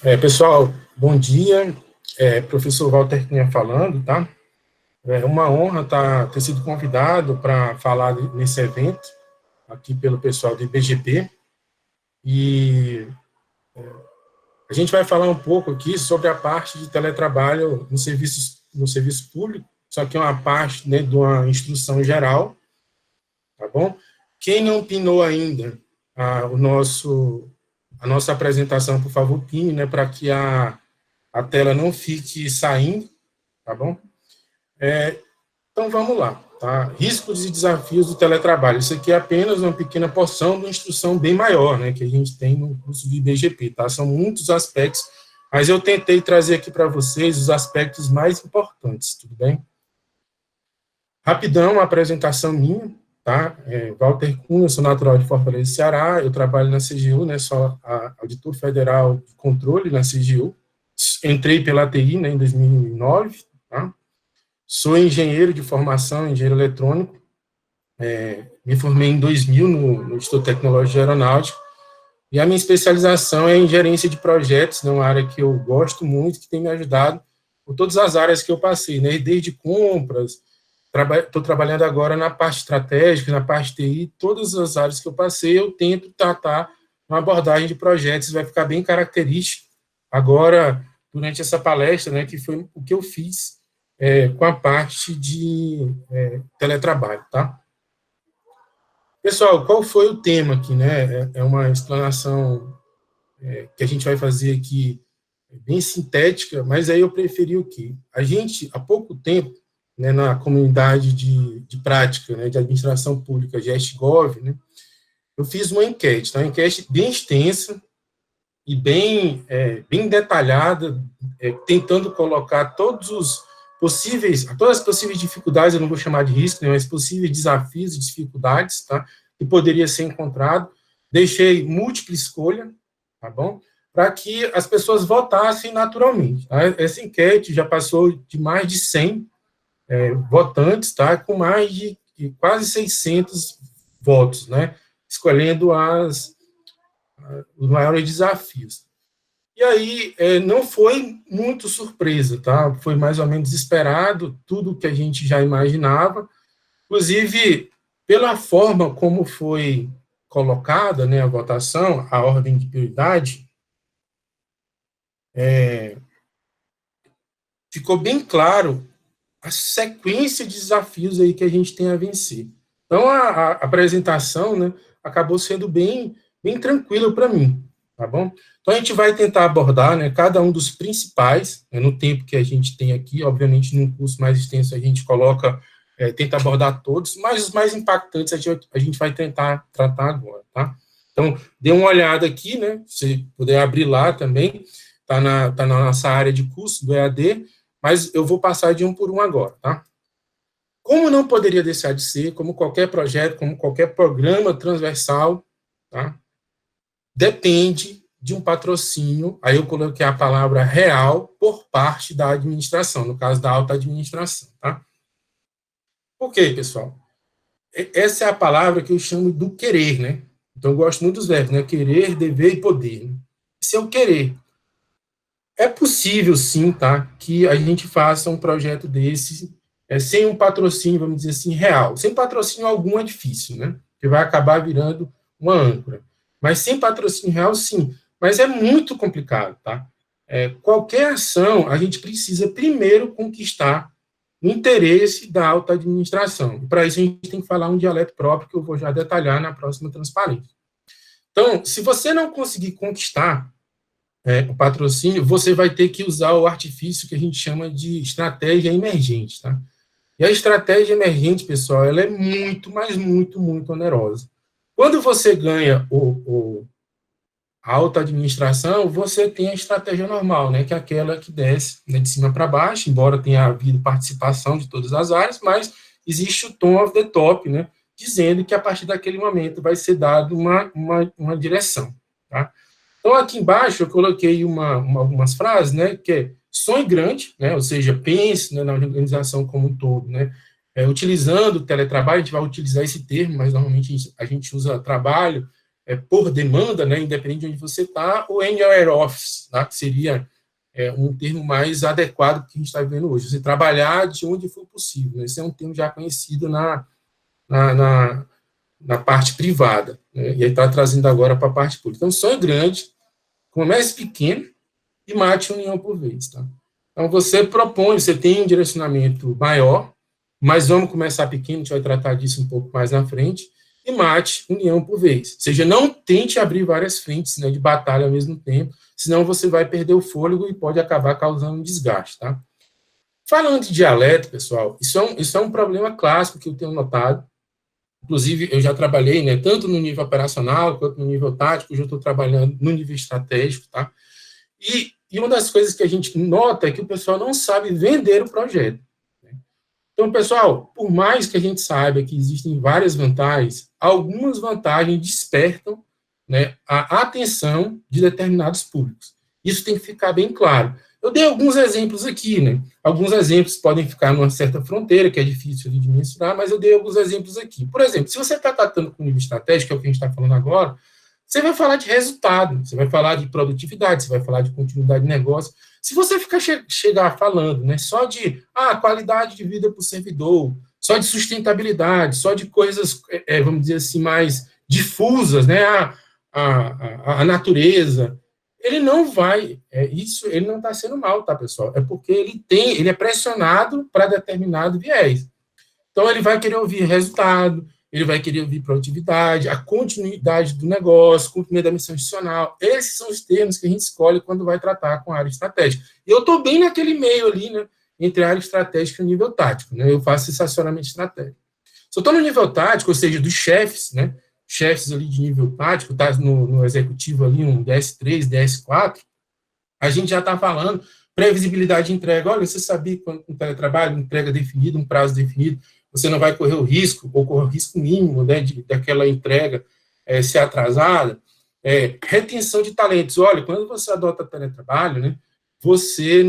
Pessoal, bom dia. Professor Walter Cunha falando, tá? É uma honra ter sido convidado para falar nesse evento, aqui pelo pessoal do IBGP. E a gente vai falar um pouco aqui sobre a parte de teletrabalho no serviço público, só que é uma parte, né, de uma instrução geral, tá bom? Quem não pinou ainda a nossa apresentação, por favor, pine, né, para que a tela não fique saindo, tá bom? Então, vamos lá, tá? Riscos e desafios do teletrabalho. Isso aqui é apenas uma pequena porção de uma instrução bem maior, né, que a gente tem no curso do IBGP, tá? São muitos aspectos, mas eu tentei trazer aqui para vocês os aspectos mais importantes, tudo bem? Rapidão, uma apresentação minha, tá? Walter Cunha, eu sou natural de Fortaleza, Ceará, eu trabalho na CGU, né, sou auditor federal de controle na CGU, entrei pela TI, né, em 2009, tá? Sou engenheiro de formação, engenheiro eletrônico, me formei em 2000 no Instituto Tecnológico de Aeronáutica, e a minha especialização é em gerência de projetos, né, uma área que eu gosto muito, que tem me ajudado por todas as áreas que eu passei, né, desde compras, estou trabalhando agora na parte estratégica, na parte TI, todas as áreas que eu passei, eu tento tratar uma abordagem de projetos, vai ficar bem característico agora, durante essa palestra, né, que foi o que eu fiz com a parte de teletrabalho, tá? Pessoal, qual foi o tema aqui, né? É uma explanação que a gente vai fazer aqui bem sintética, mas aí eu preferi o quê? A gente, há pouco tempo, né, na comunidade de prática, né, de administração pública, GestGov, né, eu fiz uma enquete, tá? Uma enquete bem extensa e bem detalhada, tentando colocar todas as possíveis dificuldades, eu não vou chamar de risco, né, mas possíveis desafios e dificuldades, tá, que poderia ser encontrado. Deixei múltipla escolha, tá bom? Para que as pessoas votassem naturalmente. Tá? Essa enquete já passou de mais de 100 votantes, tá? Com mais de quase 600 votos, né? Escolhendo os maiores desafios. E aí, não foi muito surpresa, tá? Foi mais ou menos esperado, tudo que a gente já imaginava. Inclusive, pela forma como foi colocada, né, a votação, a ordem de prioridade, ficou bem claro a sequência de desafios aí que a gente tem a vencer. Então, a apresentação, né, acabou sendo bem tranquila para mim, tá bom? Então, a gente vai tentar abordar, né, cada um dos principais, né, no tempo que a gente tem aqui, obviamente, num curso mais extenso, a gente tenta abordar todos, mas os mais impactantes a gente vai tentar tratar agora, tá? Então, dê uma olhada aqui, né, se puder abrir lá também, tá na nossa área de curso do EAD, mas eu vou passar de um por um agora, tá? Como não poderia deixar de ser, como qualquer projeto, como qualquer programa transversal, tá? Depende de um patrocínio, aí eu coloquei a palavra real, por parte da administração, no caso da alta administração, tá? Por quê, pessoal? Essa é a palavra que eu chamo do querer, né? Então, eu gosto muito dos verbos, né? Querer, dever e poder. Né? Esse é o querer. É possível, sim, tá, que a gente faça um projeto desse sem um patrocínio, vamos dizer assim, real. Sem patrocínio algum é difícil, né? Que vai acabar virando uma âncora. Mas sem patrocínio real, sim. Mas é muito complicado, tá? Qualquer ação, a gente precisa primeiro conquistar o interesse da alta administração. Para isso, a gente tem que falar um dialeto próprio, que eu vou já detalhar na próxima transparência. Então, se você não conseguir conquistar o patrocínio, você vai ter que usar o artifício que a gente chama de estratégia emergente, tá? E a estratégia emergente, pessoal, ela é muito, mas muito, muito onerosa. Quando você ganha a alta administração, você tem a estratégia normal, né, que é aquela que desce, né, de cima para baixo, embora tenha havido participação de todas as áreas, mas existe o tom of the top, né, dizendo que a partir daquele momento vai ser dado uma direção, tá? Então, aqui embaixo, eu coloquei algumas frases, né, que é sonhe grande, né, ou seja, pense, né, na organização como um todo, né, utilizando o teletrabalho, a gente vai utilizar esse termo, mas normalmente a gente usa trabalho, por demanda, né, independente de onde você está, ou anywhere office, tá, que seria um termo mais adequado que a gente está vivendo hoje. Você trabalhar de onde for possível. Né? Esse é um termo já conhecido na parte privada. Né? E aí está trazendo agora para a parte pública. Então, sonho grande, comece pequeno e mate união por vez. Tá? Então, você propõe, você tem um direcionamento maior, mas vamos começar pequeno, a gente vai tratar disso um pouco mais na frente, e mate união por vez. Ou seja, não tente abrir várias frentes, né, de batalha ao mesmo tempo, senão você vai perder o fôlego e pode acabar causando um desgaste. Tá? Falando de dialeto, pessoal, isso é um problema clássico que eu tenho notado. Inclusive, eu já trabalhei, né, tanto no nível operacional quanto no nível tático, já estou trabalhando no nível estratégico, tá? E uma das coisas que a gente nota é que o pessoal não sabe vender o projeto. Né? Então, pessoal, por mais que a gente saiba que existem várias vantagens, algumas vantagens despertam, né, a atenção de determinados públicos. Isso tem que ficar bem claro. Eu dei alguns exemplos aqui, né? Alguns exemplos podem ficar numa certa fronteira, que é difícil de mensurar, mas eu dei alguns exemplos aqui. Por exemplo, se você está tratando com nível estratégico, que é o que a gente está falando agora, você vai falar de resultado, você vai falar de produtividade, você vai falar de continuidade de negócio. Se você chegar falando, né, só de qualidade de vida para o servidor, só de sustentabilidade, só de coisas, vamos dizer assim, mais difusas, né, a natureza, ele não vai, ele não está sendo mal, tá, pessoal? É porque ele é pressionado para determinado viés. Então, ele vai querer ouvir resultado, ele vai querer ouvir produtividade, a continuidade do negócio, cumprimento da missão institucional. Esses são os termos que a gente escolhe quando vai tratar com a área estratégica. E eu estou bem naquele meio ali, né, entre a área estratégica e o nível tático. Né, eu faço esse acionamento estratégico. Se eu estou no nível tático, ou seja, dos chefes, né, chefes ali de nível tático, tá no executivo ali, um DS3, DS4, a gente já está falando previsibilidade de entrega. Olha, você sabia que quando um teletrabalho, entrega definida, um prazo definido, você não vai correr o risco, ou correr o risco mínimo, né, daquela entrega ser atrasada. Retenção de talentos. Olha, quando você adota teletrabalho, né, você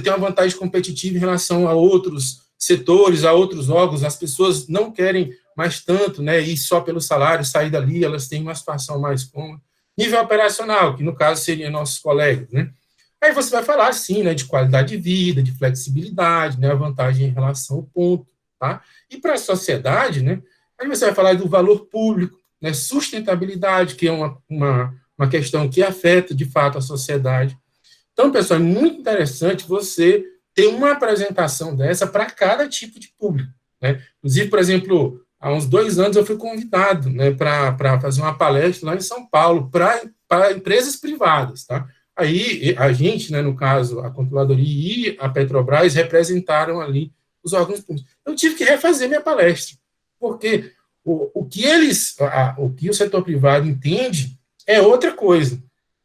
tem uma vantagem competitiva em relação a outros setores, a outros órgãos. As pessoas não querem mais tanto, né, ir só pelo salário, sair dali, elas têm uma situação mais cômoda. Nível operacional, que no caso seriam nossos colegas, né? Aí você vai falar, sim, né, de qualidade de vida, de flexibilidade, né, a vantagem em relação ao ponto, tá? E para a sociedade, né, aí você vai falar do valor público, né, sustentabilidade, que é uma questão que afeta, de fato, a sociedade. Então, pessoal, é muito interessante você ter uma apresentação dessa para cada tipo de público, né? Inclusive, por exemplo, há uns 2 anos eu fui convidado, né, para fazer uma palestra lá em São Paulo para empresas privadas, tá? Aí, a gente, né, no caso, a Controladoria e a Petrobras representaram ali os órgãos públicos. Eu tive que refazer minha palestra, porque o que o setor privado entende é outra coisa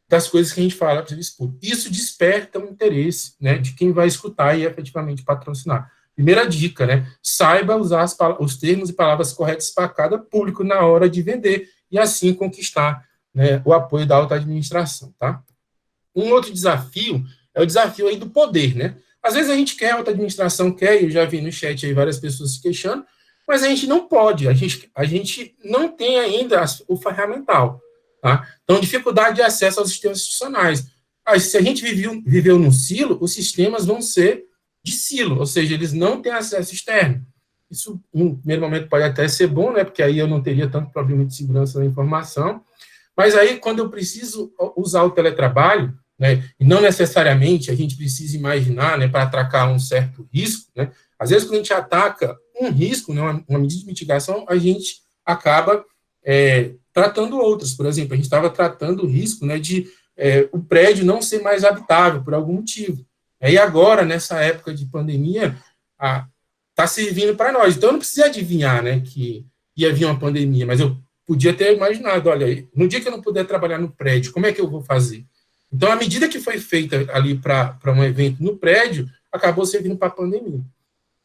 das coisas que a gente fala para o serviço público. Isso desperta o interesse, né, de quem vai escutar e efetivamente patrocinar. Primeira dica, né, saiba usar os termos e palavras corretas para cada público na hora de vender e assim conquistar, né, o apoio da alta administração, tá? Um outro desafio é o desafio aí do poder, né? Às vezes a gente quer, a alta administração quer, eu já vi no chat aí várias pessoas se queixando, mas a gente não pode, a gente não tem ainda o ferramental, tá? Então, dificuldade de acesso aos sistemas institucionais. Se a gente viveu num silo, os sistemas vão ser de silo, ou seja, eles não têm acesso externo. Isso, em primeiro momento, pode até ser bom, né? Porque aí eu não teria tanto problema de segurança da informação, mas aí, quando eu preciso usar o teletrabalho, né, e não necessariamente a gente precisa imaginar, né, para atacar um certo risco, né, às vezes, quando a gente ataca um risco, né, uma medida de mitigação, a gente acaba tratando outros. Por exemplo, a gente estava tratando o risco, né, de o prédio não ser mais habitável por algum motivo. E agora, nessa época de pandemia, está servindo para nós. Então, eu não precisa adivinhar, né, que ia vir uma pandemia, mas eu podia ter imaginado, olha, no dia que eu não puder trabalhar no prédio, como é que eu vou fazer? Então, a medida que foi feita ali para um evento no prédio, acabou servindo para a pandemia.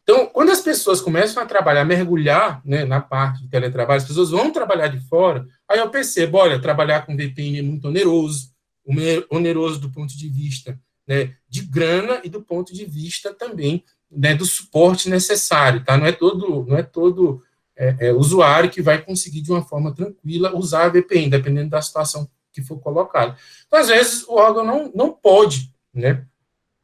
Então, quando as pessoas começam a trabalhar, mergulhar, né, na parte de teletrabalho, as pessoas vão trabalhar de fora, aí eu percebo, olha, trabalhar com VPN é muito oneroso do ponto de vista, né, de grana e do ponto de vista também, né, do suporte necessário, tá? Não é todo usuário que vai conseguir, de uma forma tranquila, usar a VPN, dependendo da situação que for colocada. Então, às vezes, o órgão não pode, né?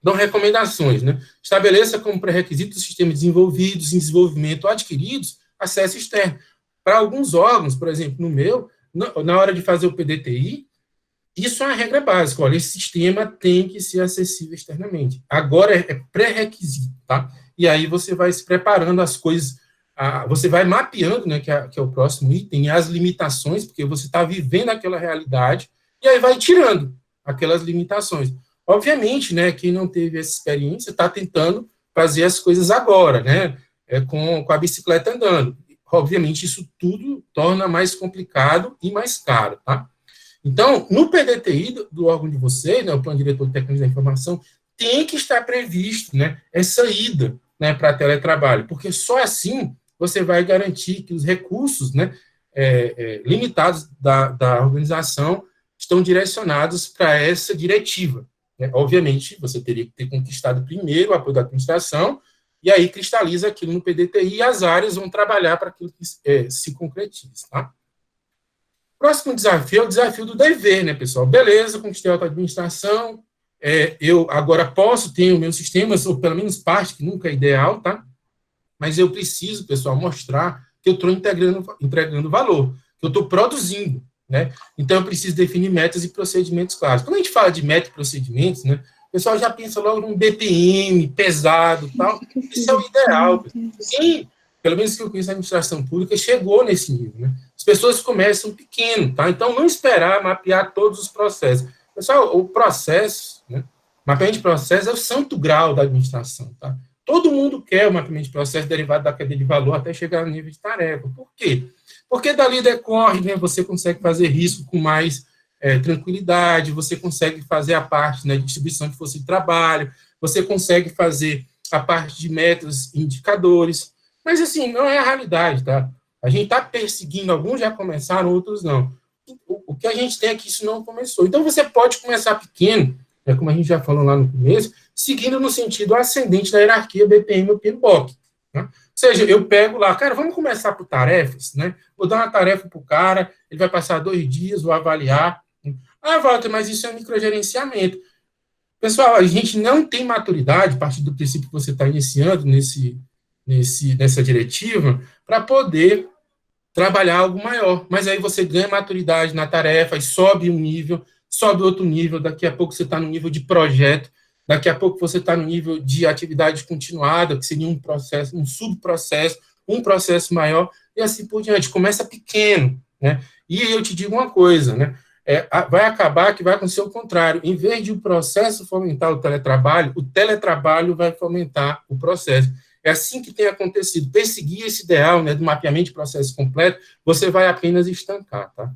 Dão recomendações, né? Estabeleça como pré-requisito dos sistemas desenvolvidos, em desenvolvimento ou adquiridos, acesso externo. Para alguns órgãos, por exemplo, no meu, na hora de fazer o PDTI, isso é uma regra básica. Olha, esse sistema tem que ser acessível externamente. Agora é pré-requisito, tá? E aí você vai se preparando as coisas, você vai mapeando, né, que é o próximo item, as limitações, porque você está vivendo aquela realidade, e aí vai tirando aquelas limitações. Obviamente, né, quem não teve essa experiência está tentando fazer as coisas agora, né, com a bicicleta andando. Obviamente, isso tudo torna mais complicado e mais caro, tá? Então, no PDTI do órgão de vocês, né, o Plano Diretor de Tecnologia da Informação, tem que estar previsto, né, essa ida, né, para teletrabalho, porque só assim você vai garantir que os recursos, né, limitados da organização estão direcionados para essa diretiva, né? Obviamente, você teria que ter conquistado primeiro o apoio da administração, e aí cristaliza aquilo no PDTI e as áreas vão trabalhar para aquilo que se concretize, tá? Próximo desafio é o desafio do dever, né, pessoal? Beleza, conquistei a auto-administração, eu agora tenho meus sistemas, ou pelo menos parte, que nunca é ideal, tá? Mas eu preciso, pessoal, mostrar que eu estou entregando valor, que eu estou produzindo, né? Então, eu preciso definir metas e procedimentos claros. Quando a gente fala de metas e procedimentos, né, o pessoal já pensa logo num BPM pesado, tal. Isso é o ideal. Sim, pelo menos que eu conheço a administração pública, chegou nesse nível, né? As pessoas começam pequeno, tá? Então, não esperar mapear todos os processos. Pessoal, o processo, né? Mapeamento de processo é o santo grau da administração, tá? Todo mundo quer o mapeamento de processo derivado da cadeia de valor até chegar no nível de tarefa. Por quê? Porque dali decorre, né, você consegue fazer risco com mais tranquilidade, você consegue fazer a parte, né, de distribuição de força de trabalho, você consegue fazer a parte de metas e indicadores, mas, assim, não é a realidade, tá? A gente está perseguindo, alguns já começaram, outros não. O que a gente tem é que isso não começou. Então, você pode começar pequeno, como a gente já falou lá no começo, seguindo no sentido ascendente da hierarquia BPM ou PMBOK. Né? Ou seja, eu pego lá, cara, vamos começar por tarefas, né? Vou dar uma tarefa para o cara, ele vai passar 2 dias, vou avaliar. Ah, Walter, mas isso é microgerenciamento. Pessoal, a gente não tem maturidade, a partir do princípio que você está iniciando nessa diretiva, para poder trabalhar algo maior. Mas aí você ganha maturidade na tarefa e sobe um nível, sobe outro nível, daqui a pouco você está no nível de projeto, daqui a pouco você está no nível de atividade continuada, que seria um processo, um subprocesso, um processo maior, e assim por diante. Começa pequeno, né? E eu te digo uma coisa, né? Vai acabar que vai acontecer o contrário. Em vez de o processo fomentar o teletrabalho vai fomentar o processo. É assim que tem acontecido. Perseguir esse ideal, né, do mapeamento de processo completo, você vai apenas estancar, tá?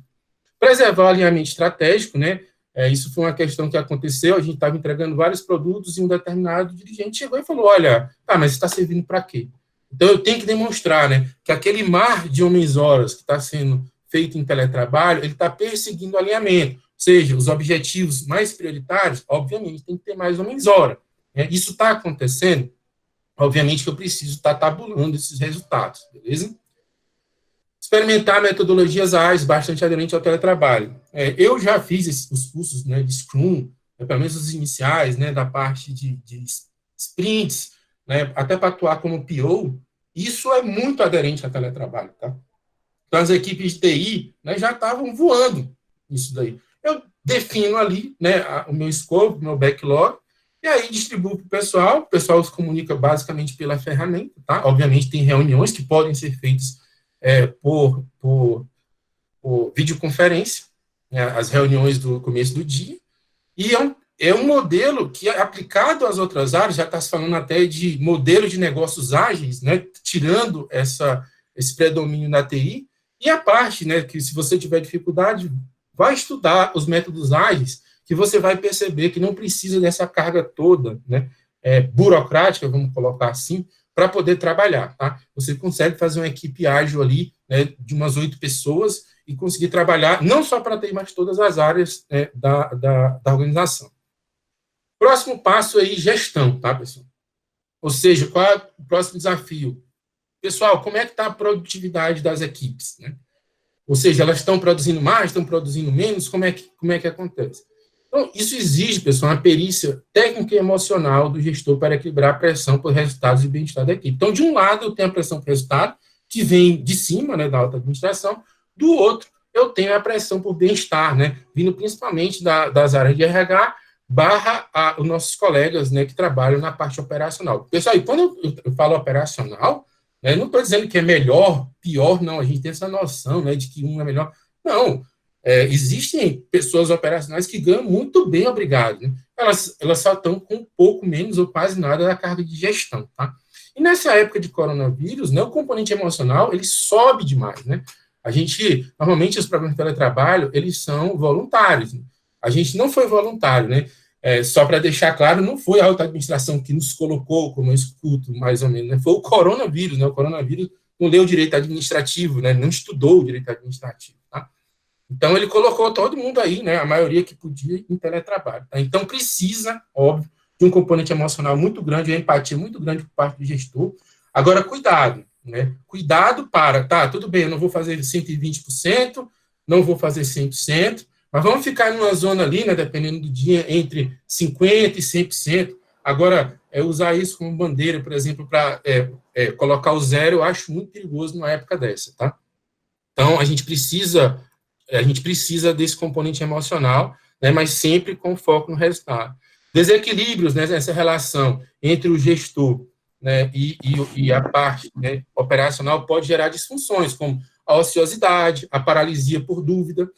Preservar o alinhamento estratégico, né? Isso foi uma questão que aconteceu, a gente estava entregando vários produtos e um determinado dirigente chegou e falou, olha, mas está servindo para quê? Então, eu tenho que demonstrar, né, que aquele mar de homens-horas que está sendo feito em teletrabalho, ele está perseguindo o alinhamento, ou seja, os objetivos mais prioritários, obviamente, tem que ter mais homens-hora. Né? Isso está acontecendo? Obviamente que eu preciso estar tabulando esses resultados, beleza? Experimentar metodologias ágeis bastante aderentes ao teletrabalho. Eu já fiz os cursos, né, de Scrum, pelo menos os iniciais, né, da parte de sprints, né, até para atuar como PO, isso é muito aderente ao teletrabalho, tá? Então, as equipes de TI, né, já estavam voando isso daí. Eu defino ali, né, o meu scope, o meu backlog, e aí distribuo para o pessoal se comunica basicamente pela ferramenta, tá? Obviamente tem reuniões que podem ser feitas por videoconferência, né, as reuniões do começo do dia, e é um modelo que, aplicado às outras áreas, já está se falando até de modelo de negócios ágeis, né, tirando esse predomínio da TI, e a parte, né, que se você tiver dificuldade, vai estudar os métodos ágeis, que você vai perceber que não precisa dessa carga toda, né, burocrática, vamos colocar assim, para poder trabalhar, tá? Você consegue fazer uma equipe ágil ali, né, de umas 8 pessoas, e conseguir trabalhar, não só para TI, mas todas as áreas, né, da organização. Próximo passo aí, gestão, tá, pessoal? Ou seja, qual é o próximo desafio? pessoal, como é que está a produtividade das equipes, né? Ou seja, elas estão produzindo mais, estão produzindo menos, como é que acontece? Então, isso exige, pessoal, uma perícia técnica e emocional do gestor para equilibrar a pressão por resultados e bem-estar da equipe. Então, de um lado, eu tenho a pressão por resultado, que vem de cima, né, da alta administração, do outro, eu tenho a pressão por bem-estar, né, vindo principalmente das áreas de RH, os nossos colegas, né, que trabalham na parte operacional. Pessoal, e quando eu falo operacional, né, não estou dizendo que é melhor, pior, não, a gente tem essa noção, né, de que um é melhor. Não, existem pessoas operacionais que ganham muito bem, obrigado, né? Elas só estão com um pouco menos ou quase nada da carga de gestão, tá? E nessa época de coronavírus, né, o componente emocional, ele sobe demais, né? Normalmente, os programas de teletrabalho, eles são voluntários, né? A gente não foi voluntário, né? Só para deixar claro, não foi a alta administração que nos colocou, como eu escuto, mais ou menos, né? Foi o coronavírus, né? O coronavírus não leu direito administrativo, né? Não estudou o direito administrativo, tá? Então, ele colocou todo mundo aí, né? A maioria que podia, em teletrabalho, tá? Então, precisa, óbvio, de um componente emocional muito grande, uma empatia muito grande por parte do gestor. Agora, cuidado, né? Cuidado tá, tudo bem, eu não vou fazer 120%, não vou fazer 100%, mas vamos ficar numa zona ali, né, dependendo do dia, entre 50% e 100%. Agora, usar isso como bandeira, por exemplo, para colocar o zero, eu acho muito perigoso numa época dessa, tá? Então, a gente precisa desse componente emocional, né, mas sempre com foco no resultado. Desequilíbrios, né, nessa relação entre o gestor, né, e a parte, né, operacional pode gerar disfunções, como a ociosidade, a paralisia por dúvida.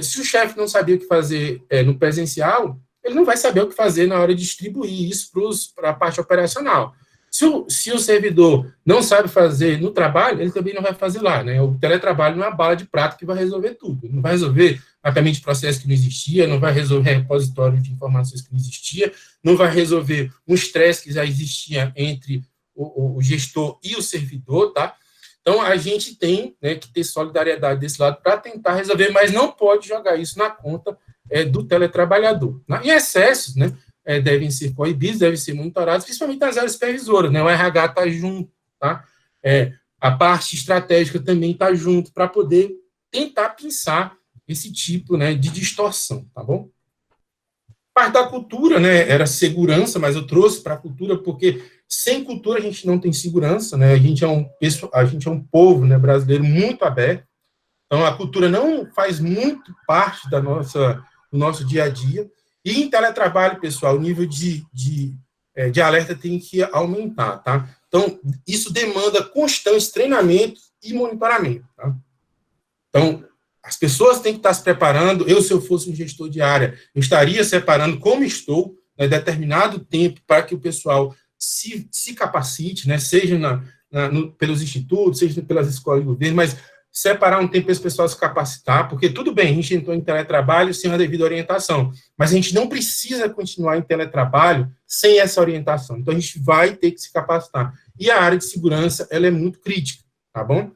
Se o chefe não sabia o que fazer no presencial, ele não vai saber o que fazer na hora de distribuir isso para a parte operacional. Se o servidor não sabe fazer no trabalho, ele também não vai fazer lá, né? O teletrabalho não é uma bala de prata que vai resolver tudo. Não vai resolver mapeamento de processo que não existia, não vai resolver repositório de informações que não existia, não vai resolver um estresse que já existia entre o gestor e o servidor, tá? Então, a gente tem, né, que ter solidariedade desse lado para tentar resolver, mas não pode jogar isso na conta do teletrabalhador. E excessos, né, devem ser coibidos, devem ser monitorados, principalmente nas áreas supervisoras, né? O RH está junto, tá? A parte estratégica também está junto para poder tentar pensar esse tipo, né, de distorção, tá bom? Parte da cultura, né, era segurança, mas eu trouxe para a cultura porque sem cultura a gente não tem segurança, né? A gente é um povo, né, brasileiro muito aberto. Então a cultura não faz muito parte do nosso dia a dia. E em teletrabalho, pessoal, o nível de alerta tem que aumentar, tá? Então isso demanda constante treinamento e monitoramento, tá? Então as pessoas têm que estar se preparando. Se eu fosse um gestor de área, eu estaria separando, como estou, né, determinado tempo para que o pessoal se capacite, né, seja pelos institutos, seja pelas escolas de governo, mas separar um tempo para esse pessoal se capacitar, porque tudo bem, a gente entrou em teletrabalho sem a devida orientação, mas a gente não precisa continuar em teletrabalho sem essa orientação. Então, a gente vai ter que se capacitar. E a área de segurança, ela é muito crítica, tá bom?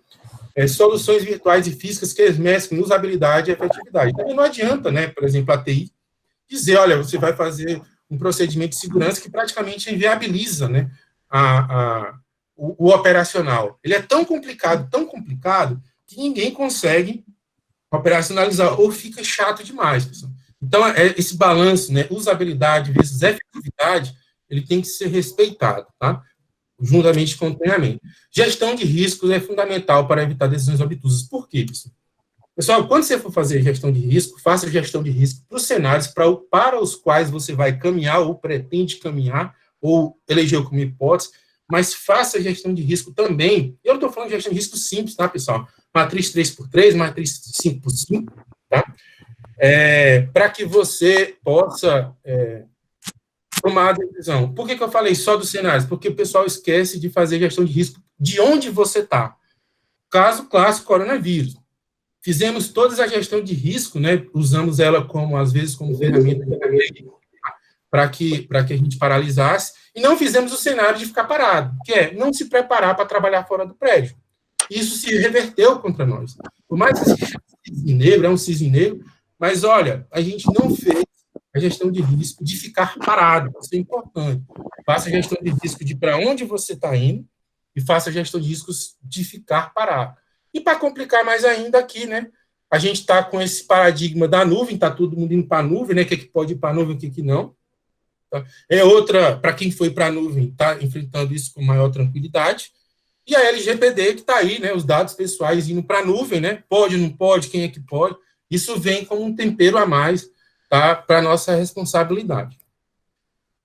Soluções virtuais e físicas que mesclam usabilidade e efetividade. Então, não adianta, né, por exemplo, a TI, dizer, olha, você vai fazer um procedimento de segurança que praticamente inviabiliza, né, o operacional. Ele é tão complicado, que ninguém consegue operacionalizar, ou fica chato demais, pessoal. Então, esse balanço, né, usabilidade versus efetividade, ele tem que ser respeitado, tá? Juntamente com o treinamento. Gestão de riscos é fundamental para evitar decisões obtusas. Por quê, pessoal? Pessoal, quando você for fazer gestão de risco, faça gestão de risco para os cenários para os quais você vai caminhar ou pretende caminhar, ou elegeu como hipótese, mas faça gestão de risco também. Eu não estou falando de gestão de risco simples, tá, pessoal? Matriz 3x3, matriz 5x5, tá? Para que você possa tomar a decisão. Por que eu falei só dos cenários? Porque o pessoal esquece de fazer gestão de risco de onde você está. Caso clássico, coronavírus. Fizemos toda a gestão de risco, né? Usamos ela às vezes, como ferramenta para que a gente paralisasse, e não fizemos o cenário de ficar parado, que é não se preparar para trabalhar fora do prédio. Isso se reverteu contra nós. Por mais que seja cisne negro, é um cisne negro, mas olha, a gente não fez a gestão de risco de ficar parado. Isso é importante. Faça a gestão de risco de para onde você está indo e faça a gestão de riscos de ficar parado. E para complicar mais ainda aqui, né, a gente está com esse paradigma da nuvem, está todo mundo indo para a nuvem, né, o que pode ir para a nuvem, o que não. É outra, para quem foi para a nuvem, está enfrentando isso com maior tranquilidade. E a LGPD que está aí, né, os dados pessoais indo para a nuvem, né, pode, não pode, quem é que pode. Isso vem como um tempero a mais, tá, para a nossa responsabilidade.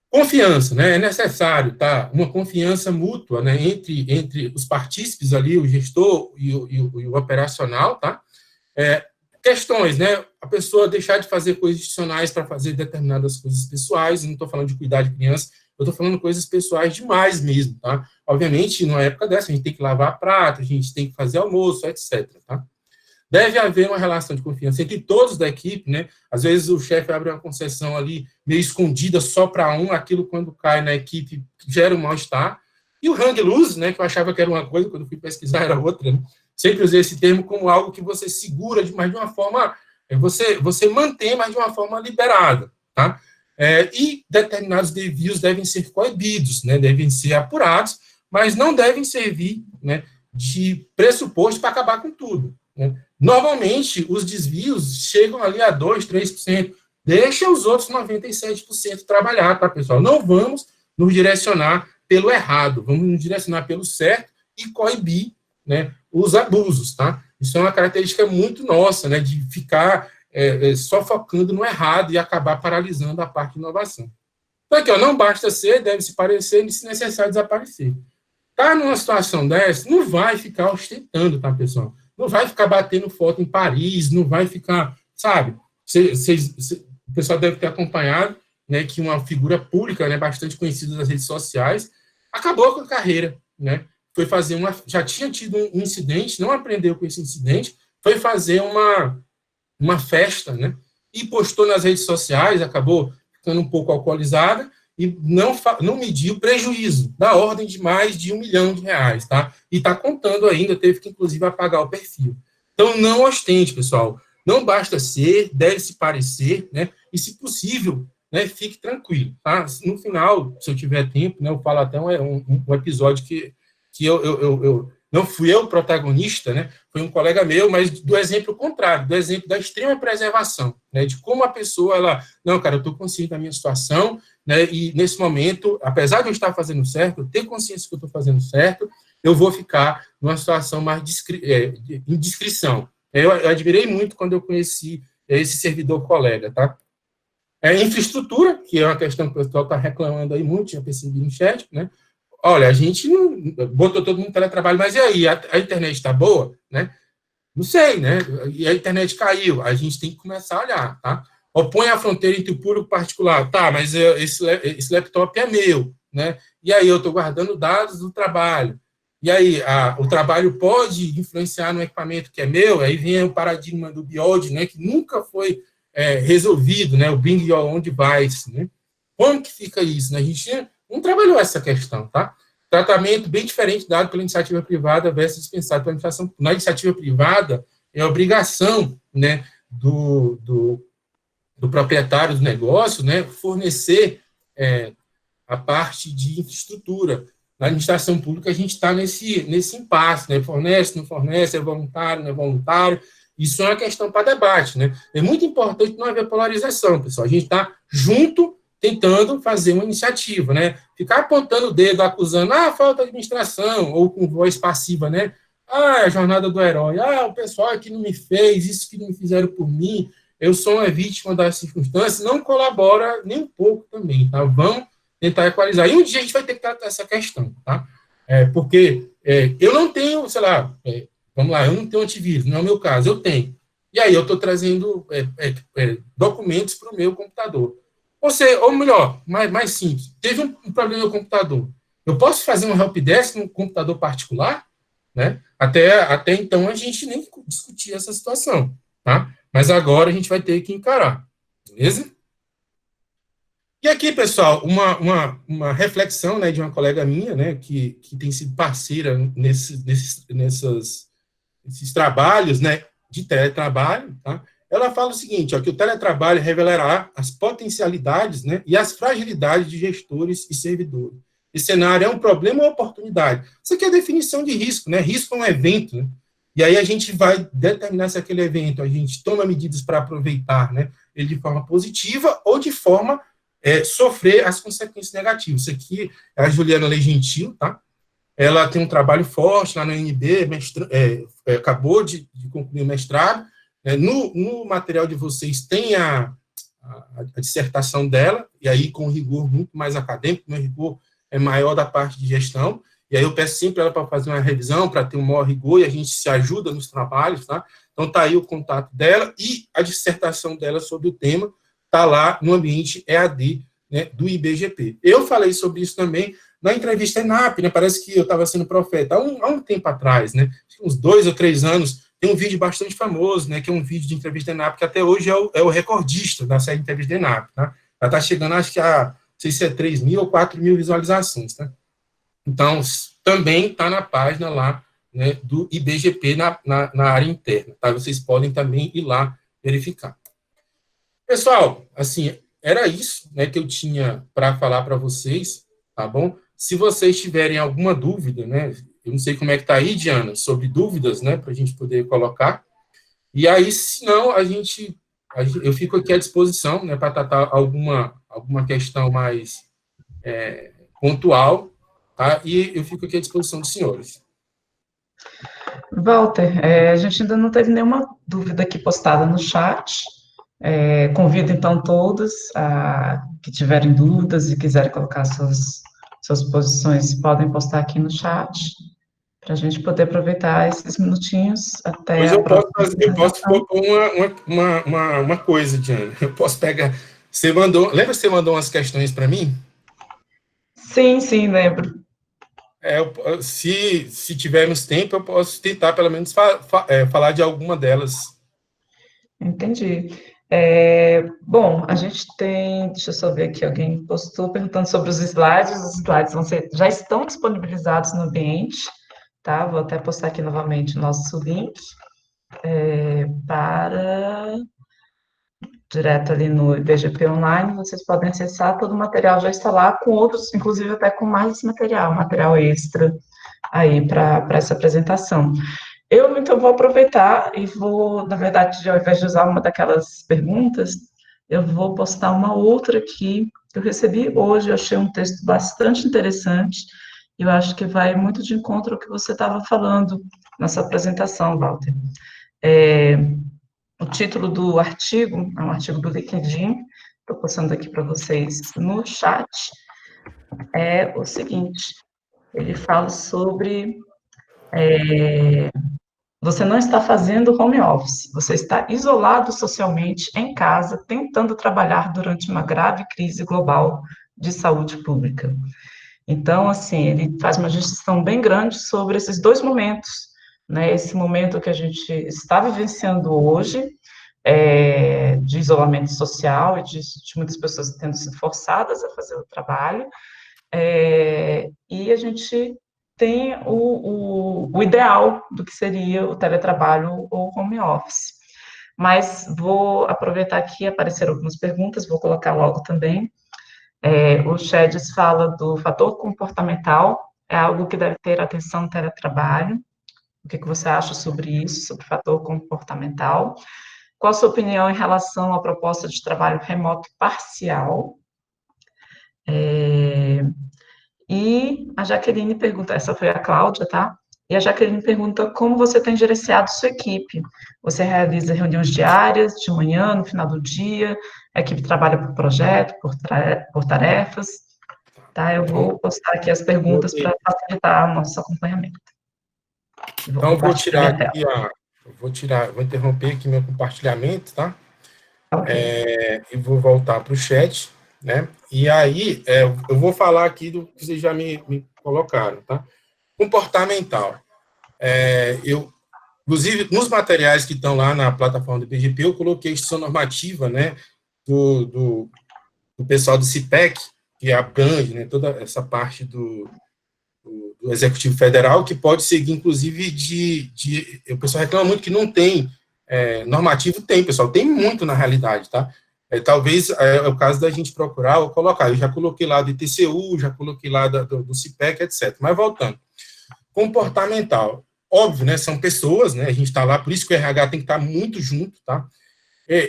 Confiança, né, é necessário, tá, uma confiança mútua, né, entre os partícipes ali, o gestor e o operacional, tá. Questões, né, a pessoa deixar de fazer coisas adicionais para fazer determinadas coisas pessoais, não estou falando de cuidar de criança, eu estou falando coisas pessoais demais mesmo, tá? Obviamente, numa época dessa, a gente tem que lavar prato, a gente tem que fazer almoço, etc, tá? Deve haver uma relação de confiança entre todos da equipe, né? Às vezes o chefe abre uma concessão ali, meio escondida só para um, aquilo quando cai na equipe gera um mal-estar. E o hang loose, né, que eu achava que era uma coisa, quando fui pesquisar era outra, né? Sempre usei esse termo como algo que você segura, mas de uma forma, você mantém, mas de uma forma liberada, tá? E determinados desvios devem ser coibidos, né? Devem ser apurados, mas não devem servir, né, de pressuposto para acabar com tudo, né? Normalmente, os desvios chegam ali a 2%, 3%. Deixa os outros 97% trabalhar, tá, pessoal? Não vamos nos direcionar pelo errado, vamos nos direcionar pelo certo e coibir, né, os abusos, tá? Isso é uma característica muito nossa, né, de ficar só focando no errado e acabar paralisando a parte de inovação. Então, aqui, ó, não basta ser, deve se parecer, e se necessário desaparecer. Tá numa situação dessa, não vai ficar ostentando, tá, pessoal? Não vai ficar batendo foto em Paris, não vai ficar, sabe? O pessoal deve ter acompanhado, né, que uma figura pública, né, bastante conhecida nas redes sociais, acabou com a carreira, né? Foi fazer já tinha tido um incidente, não aprendeu com esse incidente, foi fazer uma festa, né? E postou nas redes sociais, acabou ficando um pouco alcoolizada e não mediu o prejuízo da ordem de mais de R$1 milhão, tá? E está contando ainda, teve que, inclusive, apagar o perfil. Então, não ostente, pessoal. Não basta ser, deve se parecer, né? E, se possível, né, fique tranquilo, tá? No final, se eu tiver tempo, né, eu falo até um episódio que eu não fui eu o protagonista, né? Foi um colega meu, mas do exemplo contrário, do exemplo da extrema preservação, né? De como a pessoa, não, cara, eu estou consciente da minha situação, né? E nesse momento, apesar de eu estar fazendo certo, eu ter consciência que eu estou fazendo certo, eu vou ficar numa situação mais de indiscrição. Eu admirei muito quando eu conheci esse servidor colega, tá? Infraestrutura, que é uma questão que o pessoal está reclamando aí muito, tinha percebido no chat, né? Olha, a gente não botou todo mundo no teletrabalho, mas e aí? A internet está boa, né? Não sei, né? E a internet caiu. A gente tem que começar a olhar, tá? Opõe a fronteira entre o público e o particular. Tá, mas esse laptop é meu, né? E aí eu estou guardando dados do trabalho. E aí o trabalho pode influenciar no equipamento que é meu? Aí vem o paradigma do BIOD, né? Que nunca foi resolvido, né? O Bring Your Own Device, né? Como que fica isso, né? A gente não trabalhou essa questão, tá? Tratamento bem diferente dado pela iniciativa privada versus dispensado pela administração. Na iniciativa privada, é obrigação, né, do proprietário do negócio, né, fornecer a parte de infraestrutura. Na administração pública, a gente está nesse impasse, né? Fornece, não fornece, é voluntário, não é voluntário. Isso é uma questão para debate, né? É muito importante não haver polarização, pessoal. A gente está junto tentando fazer uma iniciativa, né? Ficar apontando o dedo, acusando, falta de administração, ou com voz passiva, né? A jornada do herói, o pessoal que não me fez, isso que não me fizeram por mim, eu sou uma vítima das circunstâncias, não colabora nem um pouco também, tá? Vamos tentar equalizar. E um dia a gente vai ter que tratar essa questão, tá? Porque eu não tenho, sei lá, vamos lá, eu não tenho antivírus, não é o meu caso, eu tenho. E aí eu estou trazendo documentos para o meu computador. Ou melhor, mais simples, teve um problema no computador. Eu posso fazer um helpdesk no computador particular? Né? Até então a gente nem discutia essa situação. Tá? Mas agora a gente vai ter que encarar. Beleza? E aqui, pessoal, uma reflexão, né, de uma colega minha, né, que tem sido parceira nesses trabalhos, né, de teletrabalho, tá? Ela fala o seguinte, que o teletrabalho revelará as potencialidades, né, e as fragilidades de gestores e servidores. Esse cenário é um problema ou oportunidade? Isso aqui é a definição de risco, né? Risco é um evento, né? E aí a gente vai determinar se aquele evento, a gente toma medidas para aproveitar, né? Ele de forma positiva ou de forma sofrer as consequências negativas. Isso aqui é a Juliana Lei Gentil, tá? Ela tem um trabalho forte lá na UNB, acabou de concluir o mestrado. No material de vocês tem a dissertação dela, e aí com rigor muito mais acadêmico, meu rigor é maior da parte de gestão, e aí eu peço sempre ela para fazer uma revisão, para ter um maior rigor, e a gente se ajuda nos trabalhos, tá? Então está aí o contato dela, e a dissertação dela sobre o tema está lá no ambiente EAD, né, do IBGP. Eu falei sobre isso também na entrevista ENAP, né? Parece que eu estava sendo profeta há um tempo atrás, né? Uns 2 ou 3 anos, tem um vídeo bastante famoso, né? Que é um vídeo de entrevista ENAP, que até hoje é o recordista da série de entrevista ENAP, tá? Ela está chegando, acho que não sei se é 3.000 ou 4.000 visualizações, tá? Então, também está na página lá, né, do IBGP na área interna, tá? Vocês podem também ir lá verificar. Pessoal, assim, era isso, né, que eu tinha para falar para vocês, tá bom? Se vocês tiverem alguma dúvida, né, eu não sei como é que está aí, Diana, sobre dúvidas, né, para a gente poder colocar. E aí, se não, eu fico aqui à disposição, né, para tratar alguma questão mais pontual, tá? E eu fico aqui à disposição dos senhores. Walter, a gente ainda não teve nenhuma dúvida aqui postada no chat. Convido, então, todos que tiverem dúvidas e quiserem colocar suas posições, podem postar aqui no chat, para a gente poder aproveitar esses minutinhos até Pois a eu próxima posso propor uma coisa, Diana. Eu posso pegar... Lembra que você mandou umas questões para mim? Sim, lembro. Se tivermos tempo, eu posso tentar, pelo menos, falar de alguma delas. Entendi. Bom, a gente tem, deixa eu só ver aqui, alguém postou perguntando sobre os slides já estão disponibilizados no ambiente, tá? Vou até postar aqui novamente o nosso link, direto ali no IBGP Online, vocês podem acessar, todo o material já está lá, com outros, inclusive até com mais material extra aí para essa apresentação. Eu, então, vou aproveitar e vou, na verdade, ao invés de usar uma daquelas perguntas, eu vou postar uma outra aqui, que eu recebi hoje, eu achei um texto bastante interessante, e eu acho que vai muito de encontro ao que você estava falando na sua apresentação, Walter. O título do artigo, é um artigo do LinkedIn, estou postando aqui para vocês no chat, é o seguinte, ele fala sobre... Você não está fazendo home office, você está isolado socialmente em casa, tentando trabalhar durante uma grave crise global de saúde pública. Então, assim, ele faz uma distinção bem grande sobre esses dois momentos, né? Esse momento que a gente está vivenciando hoje, de isolamento social e de muitas pessoas tendo sido forçadas a fazer o trabalho, e a gente tem o ideal do que seria o teletrabalho ou home office. Mas vou aproveitar aqui, apareceram algumas perguntas, vou colocar logo também. O Chedes fala do fator comportamental, é algo que deve ter atenção no teletrabalho. O que você acha sobre isso, sobre o fator comportamental? Qual a sua opinião em relação à proposta de trabalho remoto parcial? E a Jaqueline pergunta, essa foi a Cláudia, tá? E a Jaqueline pergunta como você tem gerenciado sua equipe. Você realiza reuniões diárias, de manhã, no final do dia? A equipe trabalha por projeto, por tarefas? Tá? Eu vou postar aqui as perguntas para facilitar o nosso acompanhamento. Então, eu vou tirar aqui vou interromper aqui meu compartilhamento, tá? Okay. E vou voltar para o chat, né? E aí, eu vou falar aqui do que vocês já me colocaram, tá? Comportamental. Inclusive, nos materiais que estão lá na plataforma do IBGP, eu coloquei a instituição normativa, né, do pessoal do CIPEC, que abrange, né, toda essa parte do Executivo Federal, que pode seguir, inclusive, o pessoal reclama muito que não tem normativo, tem, pessoal, tem muito na realidade, tá? Talvez é o caso da gente procurar ou colocar. Eu já coloquei lá do ITCU, já coloquei lá do CIPEC, etc. Mas voltando. Comportamental. Óbvio, né? São pessoas, né? A gente está lá, por isso que o RH tem que estar muito junto, tá?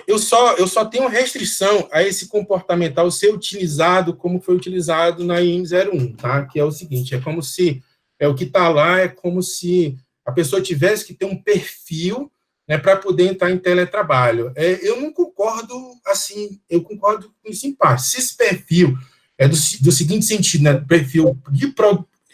Eu só tenho restrição a esse comportamental ser utilizado como foi utilizado na IN 01, tá? Que é o seguinte, o que está lá é como se a pessoa tivesse que ter um perfil, né, para poder entrar em teletrabalho. Eu não concordo, assim, eu concordo com isso em parte. Se esse perfil é do seguinte sentido, né, perfil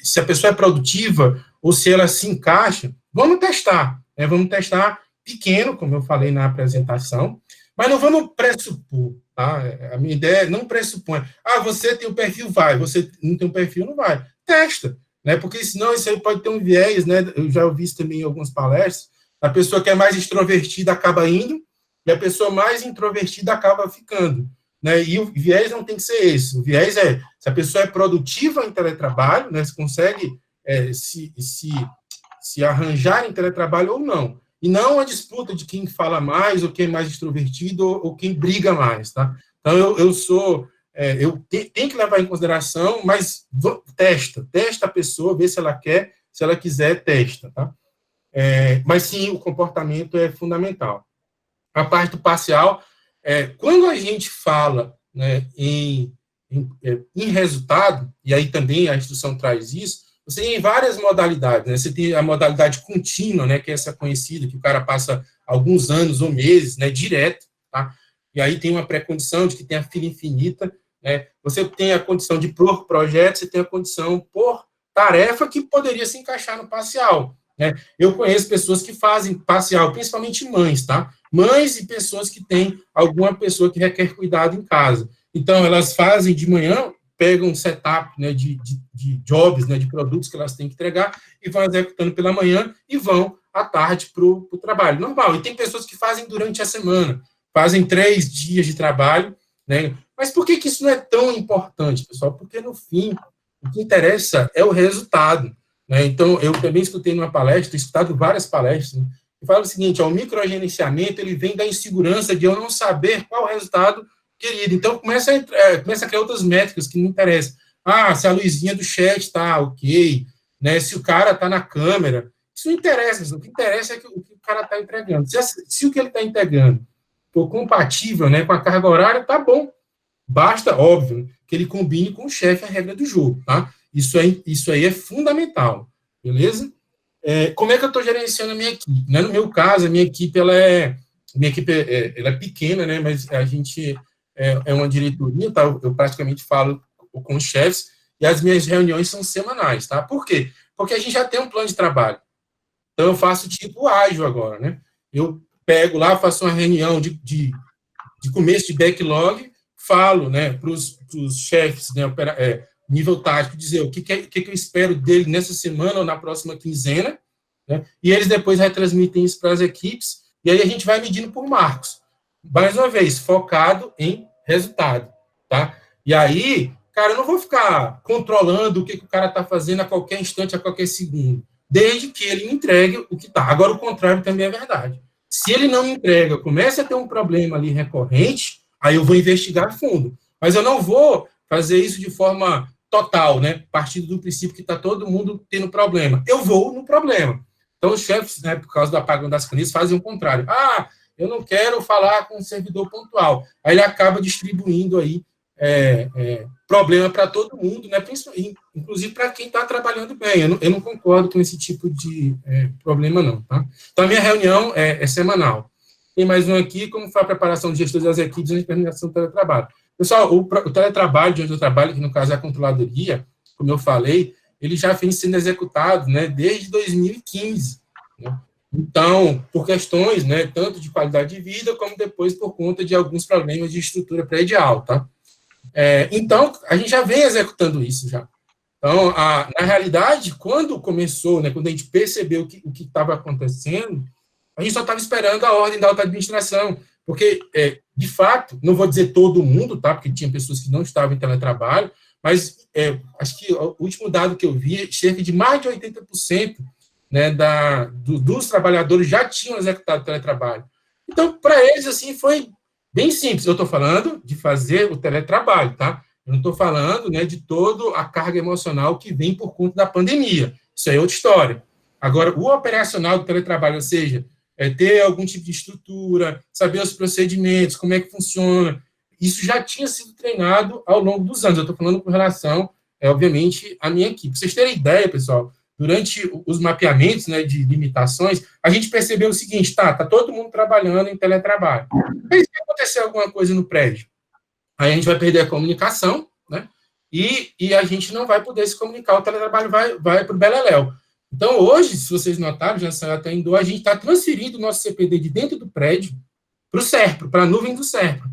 se a pessoa é produtiva ou se ela se encaixa, vamos testar, né, vamos testar pequeno, como eu falei na apresentação, mas não vamos pressupor, tá? A minha ideia não pressupõe, você tem o perfil, vai, você não tem o perfil, não vai. Testa, né? Porque senão isso aí pode ter um viés, né? Eu já ouvi isso também em algumas palestras, a pessoa que é mais extrovertida acaba indo, e a pessoa mais introvertida acaba ficando, né? E o viés não tem que ser esse, o viés é, se a pessoa é produtiva em teletrabalho, né? Se consegue se arranjar em teletrabalho ou não. E não a disputa de quem fala mais, ou quem é mais extrovertido, ou quem briga mais, tá? Então, eu tenho que levar em consideração, mas testa a pessoa, vê se ela quer, se ela quiser, testa, tá? Mas sim, o comportamento é fundamental. A parte do parcial, quando a gente fala, né, em resultado, e aí também a instrução traz isso, você tem várias modalidades, né? Você tem a modalidade contínua, né, que é essa conhecida, que o cara passa alguns anos ou meses, né, direto, tá? E aí tem uma pré-condição de que tem a fila infinita, né? Você tem a condição de por projeto, você tem a condição por tarefa que poderia se encaixar no parcial, né? Eu conheço pessoas que fazem parcial, principalmente mães, tá? Mães e pessoas que têm alguma pessoa que requer cuidado em casa. Então, elas fazem de manhã, pegam um setup, né, de jobs, né, de produtos que elas têm que entregar e vão executando pela manhã e vão à tarde para o trabalho. Normal. E tem pessoas que fazem durante a semana, fazem 3 dias de trabalho, né? Mas por que isso não é tão importante, pessoal? Porque, no fim, o que interessa é o resultado, né? Então, eu também escutei numa palestra, escutado várias palestras, né, que fala o seguinte, o microgerenciamento, ele vem da insegurança de eu não saber qual o resultado querido. Então, começa a criar outras métricas que não interessam. Se a luzinha do chat está ok, né? Se o cara está na câmera, isso não interessa. O que interessa é o que o cara está entregando. Se o que ele está entregando for compatível, né, com a carga horária, tá bom. Basta, óbvio, que ele combine com o chefe a regra do jogo, tá? Isso aí é fundamental, beleza? Como é que eu estou gerenciando a minha equipe? Né? No meu caso, a minha equipe, ela é pequena, né? Mas a gente é uma diretoria, tá? Eu praticamente falo com os chefes, e as minhas reuniões são semanais, tá? Por quê? Porque a gente já tem um plano de trabalho. Então, eu faço tipo ágil agora, né? Eu pego lá, faço uma reunião de começo de backlog, falo, né, para os chefes, né, nível tático, dizer o que eu espero dele nessa semana ou na próxima quinzena, né, e eles depois retransmitem isso para as equipes, e aí a gente vai medindo por marcos. Mais uma vez, focado em resultado, tá? E aí, cara, eu não vou ficar controlando o que o cara está fazendo a qualquer instante, a qualquer segundo, desde que ele entregue o que está. Agora, o contrário também é verdade. Se ele não entrega, começa a ter um problema ali recorrente, aí eu vou investigar a fundo. Mas eu não vou fazer isso de forma total, né? Partindo do princípio que está todo mundo tendo problema. Eu vou no problema. Então, os chefes, né, por causa do apagão das canisas, fazem o contrário. Eu não quero falar com um servidor pontual. Aí ele acaba distribuindo aí problema para todo mundo, né? Inclusive para quem está trabalhando bem. Eu não concordo com esse tipo de problema, não. Tá? Então, a minha reunião é semanal. Tem mais um aqui, como foi a preparação de gestores das equipes e a implementação do teletrabalho. Pessoal, o teletrabalho, de onde eu trabalho, que no caso é a controladoria, como eu falei, ele já vem sendo executado, né, desde 2015. Né? Então, por questões, né, tanto de qualidade de vida, como depois por conta de alguns problemas de estrutura predial, tá? Então, a gente já vem executando isso já. Então, na realidade, quando começou, né, quando a gente percebeu o que estava acontecendo, a gente só estava esperando a ordem da alta administração, porque, de fato, não vou dizer todo mundo, tá, porque tinha pessoas que não estavam em teletrabalho, mas acho que o último dado que eu vi, cerca de mais de 80%, né, dos trabalhadores já tinham executado teletrabalho. Então, para eles, assim, foi Bem simples, eu estou falando de fazer o teletrabalho, tá? Eu não estou falando, né, de toda a carga emocional que vem por conta da pandemia. Isso aí é outra história. Agora, o operacional do teletrabalho, ou seja, ter algum tipo de estrutura, saber os procedimentos, como é que funciona, isso já tinha sido treinado ao longo dos anos. Eu estou falando com relação, obviamente, à minha equipe. Pra vocês terem ideia, pessoal, durante os mapeamentos, né, de limitações, a gente percebeu o seguinte, tá todo mundo trabalhando em teletrabalho. Mas se acontecer alguma coisa no prédio, aí a gente vai perder a comunicação, né, e a gente não vai poder se comunicar, o teletrabalho vai para o beleléu. Então, hoje, se vocês notaram, já saiu até em a gente está transferindo o nosso CPD de dentro do prédio para o SERPRO, para a nuvem do SERPRO,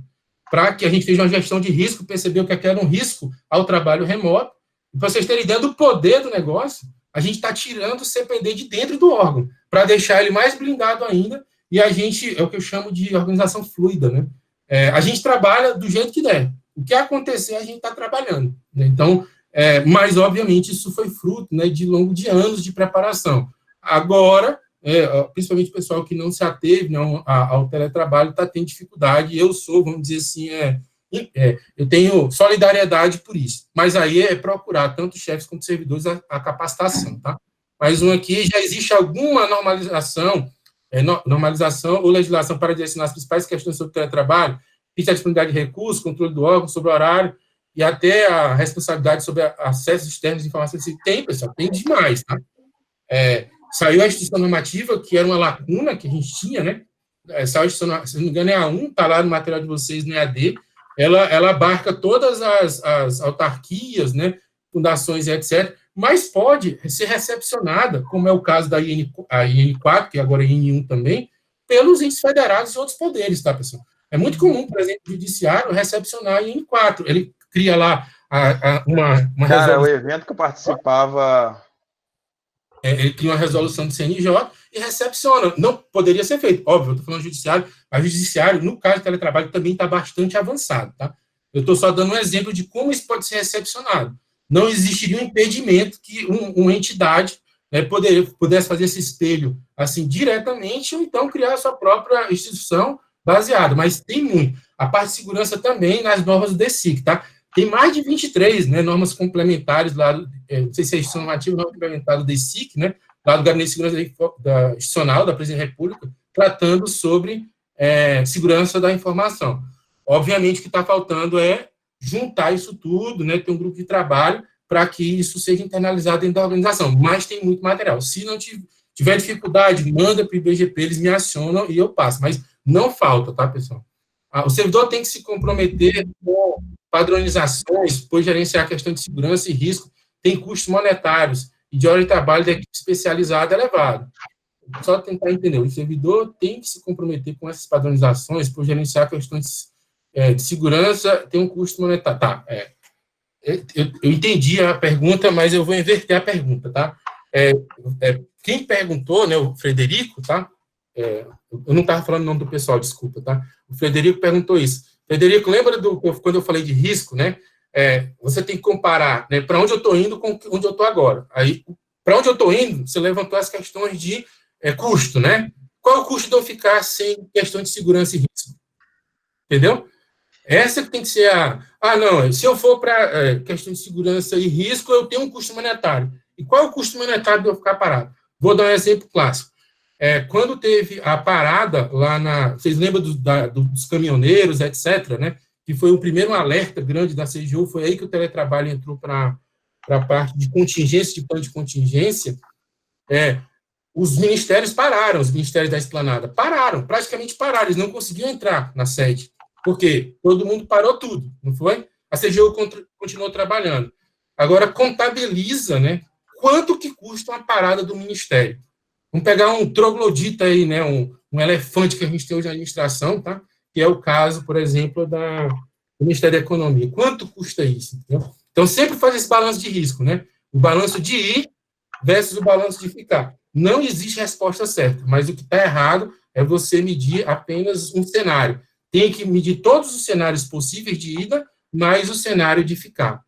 para que a gente fez uma gestão de risco, percebeu que aquilo era um risco ao trabalho remoto. E para vocês terem ideia do poder do negócio, a gente está tirando o CPD de dentro do órgão, para deixar ele mais blindado ainda, e a gente, é o que eu chamo de organização fluida, né? A gente trabalha do jeito que der. O que acontecer, a gente está trabalhando, né? Então, mas, obviamente, isso foi fruto, né, de longo de anos de preparação. Agora, principalmente o pessoal que não se ateve, não, ao teletrabalho está tendo dificuldade, eu sou, vamos dizer assim, eu tenho solidariedade por isso, mas aí é procurar, tanto chefes quanto servidores, a capacitação, tá? Mais um aqui, já existe alguma normalização ou legislação para direcionar as principais questões sobre o teletrabalho, fixa a disponibilidade de recursos, controle do órgão, sobre o horário, e até a responsabilidade sobre acesso externo de informações. Tem, pessoal, tem demais, tá? Saiu a instituição normativa, que era uma lacuna que a gente tinha, né? Saiu a instituição, se não me engano, é a 1, está lá no material de vocês, no EAD, ela abarca todas as autarquias, né, fundações e etc., mas pode ser recepcionada, como é o caso da IN4, que agora é IN1 também, pelos entes federados e outros poderes, tá, pessoal? É muito comum, por exemplo, o judiciário recepcionar a IN4. Ele cria lá uma Cara, resolução. o evento que eu participava... Ele cria uma resolução do CNJ e recepciona. Não poderia ser feito. Óbvio, eu estou falando judiciário, mas o judiciário, no caso do teletrabalho, também está bastante avançado, tá? Eu estou só dando um exemplo de como isso pode ser recepcionado. Não existiria um impedimento que uma entidade, né, pudesse fazer esse espelho assim diretamente ou então criar a sua própria instituição baseada, mas tem muito. A parte de segurança também nas normas do DECIC, tá? Tem mais de 23, né, normas complementares lá, não sei se é instituição normativa, norma complementar do DECIC, né, lá do Gabinete de Segurança Institucional da Presidência da República, tratando sobre segurança da informação. Obviamente, o que está faltando é juntar isso tudo, né, ter um grupo de trabalho para que isso seja internalizado dentro da organização, mas tem muito material. Se não tiver dificuldade, manda para o IBGP, eles me acionam e eu passo, mas não falta, tá, pessoal? O servidor tem que se comprometer com padronizações, pois gerenciar a questão de segurança e risco tem custos monetários e de hora de trabalho da equipe especializada elevado. Só tentar entender, o servidor tem que se comprometer com essas padronizações, pois gerenciar questões de segurança tem um custo monetário. Tá, eu entendi a pergunta, mas eu vou inverter a pergunta, tá? Quem perguntou, né, o Frederico, tá? Eu não estava falando o nome do pessoal, desculpa, tá? O Frederico perguntou isso. Frederico, lembra quando eu falei de risco, né? Você tem que comparar, né, para onde eu estou indo com onde eu estou agora. Aí, para onde eu estou indo, você levantou as questões de custo, né? Qual é o custo de eu ficar sem questão de segurança e risco? Entendeu? Essa que tem que ser não, se eu for para questão de segurança e risco, eu tenho um custo monetário. E qual é o custo monetário de eu ficar parado? Vou dar um exemplo clássico. Quando teve a parada lá vocês lembram dos caminhoneiros, etc., né? Que foi o primeiro alerta grande da CGU, foi aí que o teletrabalho entrou para a parte de contingência, de plano de contingência. Os ministérios pararam, os ministérios da Esplanada pararam, praticamente pararam, eles não conseguiam entrar na sede. Por quê? Todo mundo parou tudo, não foi? A CGU continuou trabalhando. Agora, contabiliza, né, quanto que custa uma parada do ministério. Vamos pegar um troglodita aí, né, um elefante que a gente tem hoje na administração, tá? Que é o caso, por exemplo, do Ministério da Economia. Quanto custa isso? Entendeu? Então, sempre faz esse balanço de risco, né? O balanço de ir versus o balanço de ficar. Não existe resposta certa, mas o que está errado é você medir apenas um cenário. Tem que medir todos os cenários possíveis de ida, mais o cenário de ficar.